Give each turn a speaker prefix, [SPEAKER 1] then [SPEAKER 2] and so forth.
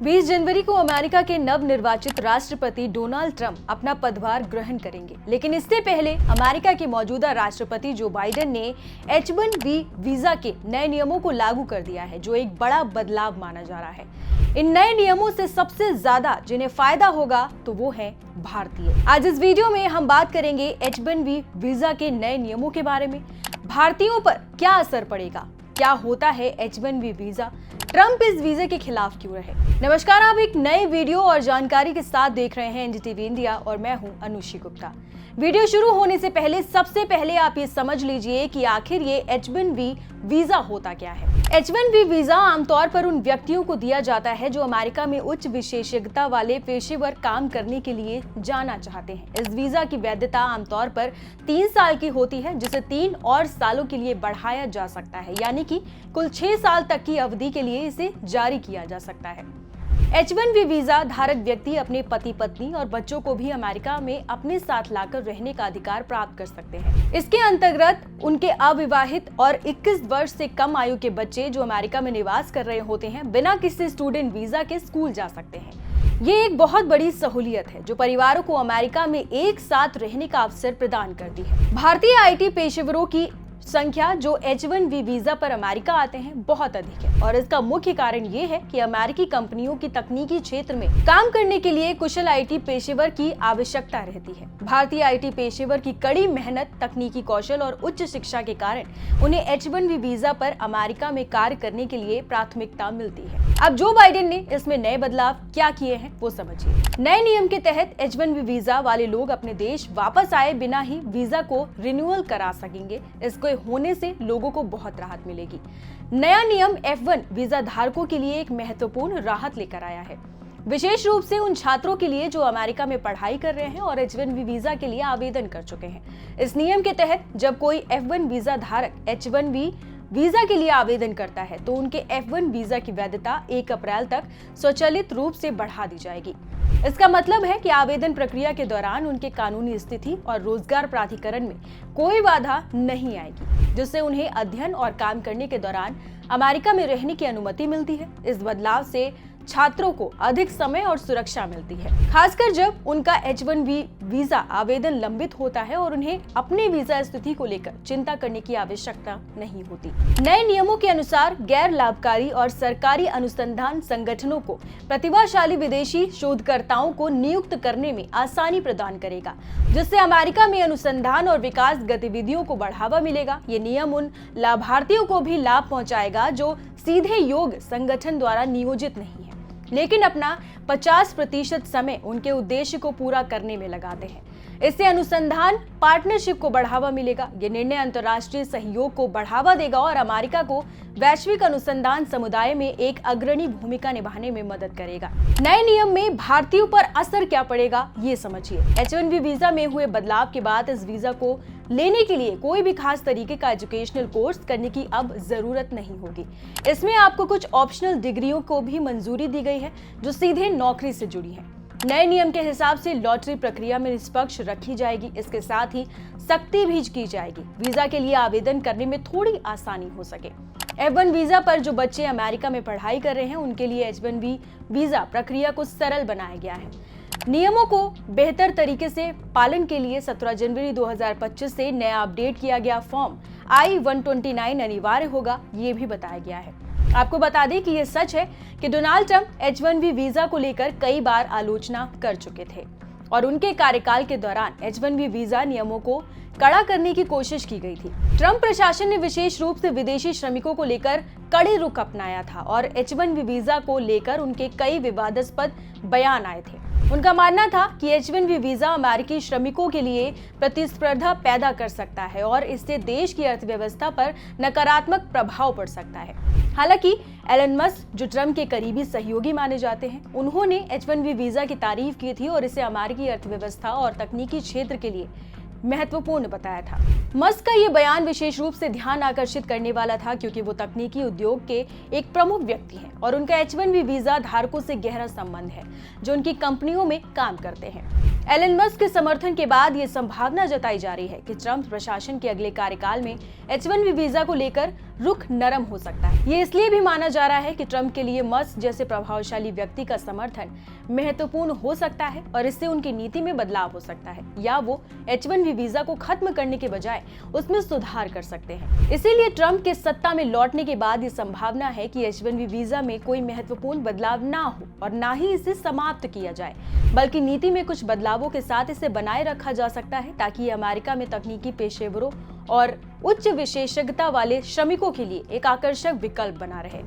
[SPEAKER 1] 20 जनवरी को अमेरिका के नवनिर्वाचित राष्ट्रपति डोनाल्ड ट्रंप अपना पदभार ग्रहण करेंगे, लेकिन इससे पहले अमेरिका के मौजूदा राष्ट्रपति जो बाइडेन ने H-1B वीजा के नए नियमों को लागू कर दिया है, जो एक बड़ा बदलाव माना जा रहा है। इन नए नियमों से सबसे ज्यादा जिन्हें फायदा होगा तो वो है भारतीय। आज इस वीडियो में हम बात करेंगे H-1B वीजा के नए नियमों के बारे में, भारतीयों पर क्या असर पड़ेगा, क्या होता है H-1B वीजा, ट्रंप इस वीजे के खिलाफ क्यों रहे। नमस्कार, आप एक नए वीडियो और जानकारी के साथ देख रहे हैं एनडीटीवी इंडिया और मैं हूं अनुषी गुप्ता। वीडियो शुरू होने से पहले सबसे पहले आप ये समझ लीजिए कि आखिर ये H-1B वीजा होता क्या है। H-1B वीजा आमतौर पर उन व्यक्तियों को दिया जाता है जो अमेरिका में उच्च विशेषज्ञता वाले पेशेवर काम करने के लिए जाना चाहते हैं। इस वीजा की वैधता आमतौर पर 3 साल की होती है, जिसे 3 और सालों के लिए बढ़ाया जा सकता है, यानी कि कुल 6 साल तक की अवधि के लिए इसे जारी किया जा सकता है। H-1B वीजा धारक व्यक्ति अपने पति पत्नी और बच्चों को भी अमेरिका में अपने साथ लाकर रहने का अधिकार प्राप्त कर सकते हैं। इसके अंतर्गत उनके अविवाहित और 21 वर्ष से कम आयु के बच्चे जो अमेरिका में निवास कर रहे होते हैं, बिना किसी स्टूडेंट वीजा के स्कूल जा सकते हैं। ये एक बहुत बड़ी सहूलियत है जो परिवारों को अमेरिका में एक साथ रहने का अवसर प्रदान करती है। भारतीय IT पेशेवरों की संख्या जो H-1B वीजा पर अमेरिका आते हैं बहुत अधिक है, और इसका मुख्य कारण ये है कि अमेरिकी कंपनियों की तकनीकी क्षेत्र में काम करने के लिए कुशल IT पेशेवर की आवश्यकता रहती है। भारतीय IT पेशेवर की कड़ी मेहनत, तकनीकी कौशल और उच्च शिक्षा के कारण उन्हें H-1B वीजा पर अमेरिका में कार्य करने के लिए प्राथमिकता मिलती है। अब जो बाइडेन ने इसमें नए बदलाव क्या किए हैं वो समझिए। नए नियम के तहत H-1B वीजा वाले लोग अपने देश वापस आए बिना ही वीजा को रिन्यूअल करा सकेंगे। इसको होने से लोगों को बहुत राहत मिलेगी। नया नियम F-1 वीजा धारकों के लिए एक महत्वपूर्ण राहत लेकर आया है, विशेष रूप से उन छात्रों के लिए जो अमेरिका में पढ़ाई कर रहे हैं और H-1B वीजा के लिए आवेदन कर चुके हैं। इस नियम के तहत जब कोई F-1 वीजा धारक H-1B वीजा के लिए आवेदन करता है तो उनके F-1 वीजा की वैधता 1 अप्रैल तक स्वचालित रूप से बढ़ा दी जाएगी। इसका मतलब है कि आवेदन प्रक्रिया के दौरान उनके कानूनी स्थिति और रोजगार प्राधिकरण में कोई बाधा नहीं आएगी, जिससे उन्हें अध्ययन और काम करने के दौरान अमेरिका में रहने की अनुमति मिलती है। इस बदलाव से छात्रों को अधिक समय और सुरक्षा मिलती है, खासकर जब उनका H-1B वीजा आवेदन लंबित होता है और उन्हें अपने वीजा स्थिति को लेकर चिंता करने की आवश्यकता नहीं होती। नए नियमों के अनुसार गैर लाभकारी और सरकारी अनुसंधान संगठनों को प्रतिभाशाली विदेशी शोधकर्ताओं को नियुक्त करने में आसानी प्रदान करेगा, जिससे अमेरिका में अनुसंधान और विकास गतिविधियों को बढ़ावा मिलेगा। ये नियम उन लाभार्थियों को भी लाभ पहुंचाएगा जो सीधे योग संगठन द्वारा नियोजित नहीं है, लेकिन अपना 50% समय उनके उद्देश्य को पूरा करने में लगाते हैं। इससे अनुसंधान पार्टनरशिप को बढ़ावा मिलेगा। ये निर्णय अंतर्राष्ट्रीय सहयोग को बढ़ावा देगा और अमेरिका को वैश्विक अनुसंधान समुदाय में एक अग्रणी भूमिका निभाने में मदद करेगा। नए नियम में भारतीयों पर असर क्या पड़ेगा ये समझिए। H-1B वीजा में हुए बदलाव के बाद इस वीजा को लेने के लिए कोई भी खास तरीके का एजुकेशनल कोर्स करने की अब जरूरत नहीं होगी। इसमें आपको कुछ ऑप्शनल डिग्रियों को भी मंजूरी दी गई है जो सीधे नौकरी से जुड़ी है। नए नियम के हिसाब से लॉटरी प्रक्रिया में निष्पक्ष रखी जाएगी। इसके साथ ही सख्ती भी की जाएगी वीजा के लिए आवेदन करने में थोड़ी आसानी हो सके। F-1 वीजा पर जो बच्चे अमेरिका में पढ़ाई कर रहे हैं उनके लिए H-1B वीजा प्रक्रिया को सरल बनाया गया है। नियमों को बेहतर तरीके से पालन के लिए 17 जनवरी 2025 से नया अपडेट किया गया फॉर्म I-129 अनिवार्य होगा, ये भी बताया गया है। आपको बता दें कि ये सच है कि डोनाल्ड ट्रंप H-1B वीजा को लेकर कई बार आलोचना कर चुके थे और उनके कार्यकाल के दौरान H-1B वीजा नियमों को कड़ा करने की कोशिश की गई थी। ट्रंप प्रशासन ने विशेष रूप से विदेशी श्रमिकों को लेकर कड़े रुख अपनाया था और H-1B वीजा को लेकर उनके कई विवादास्पद बयान आए थे। उनका मानना था कि H-1B वीजा अमेरिकी श्रमिकों के लिए प्रतिस्पर्धा पैदा कर सकता है और इससे देश की अर्थव्यवस्था पर नकारात्मक प्रभाव पड़ सकता है। हालांकि एलन मस्क, जो ट्रंप के करीबी सहयोगी माने जाते हैं, उन्होंने H-1B वीजा की तारीफ की थी और इसे अमेरिकी अर्थव्यवस्था और तकनीकी क्षेत्र के लिए महत्वपूर्ण बताया था। मस्क का ये बयान विशेष रूप से ध्यान आकर्षित करने वाला था क्योंकि वो तकनीकी उद्योग के एक प्रमुख व्यक्ति हैं और उनका H-1B वीजा धारकों से गहरा संबंध है जो उनकी कंपनियों में काम करते हैं। एलन मस्क के समर्थन के बाद ये संभावना जताई जा रही है कि ट्रंप प्रशासन के अगले कार्यकाल में H-1B वीजा को लेकर रुख नरम हो सकता है। ये इसलिए भी माना जा रहा है कि ट्रंप के लिए मस्क जैसे प्रभावशाली व्यक्ति का समर्थन महत्वपूर्ण हो सकता है और इससे उनकी नीति में बदलाव हो सकता है, या वो H-1B वीजा को खत्म करने के बजाय उसमें सुधार कर सकते हैं। इसीलिए ट्रंप के सत्ता में लौटने के बाद ये संभावना है कि H-1B वीजा में कोई महत्वपूर्ण बदलाव ना हो और ना ही इसे समाप्त किया जाए, बल्कि नीति में कुछ बदलावों के साथ इसे बनाए रखा जा सकता है ताकि ये अमेरिका में तकनीकी पेशेवरों और उच्च विशेषज्ञता वाले श्रमिकों के लिए एक आकर्षक विकल्प बना रहे।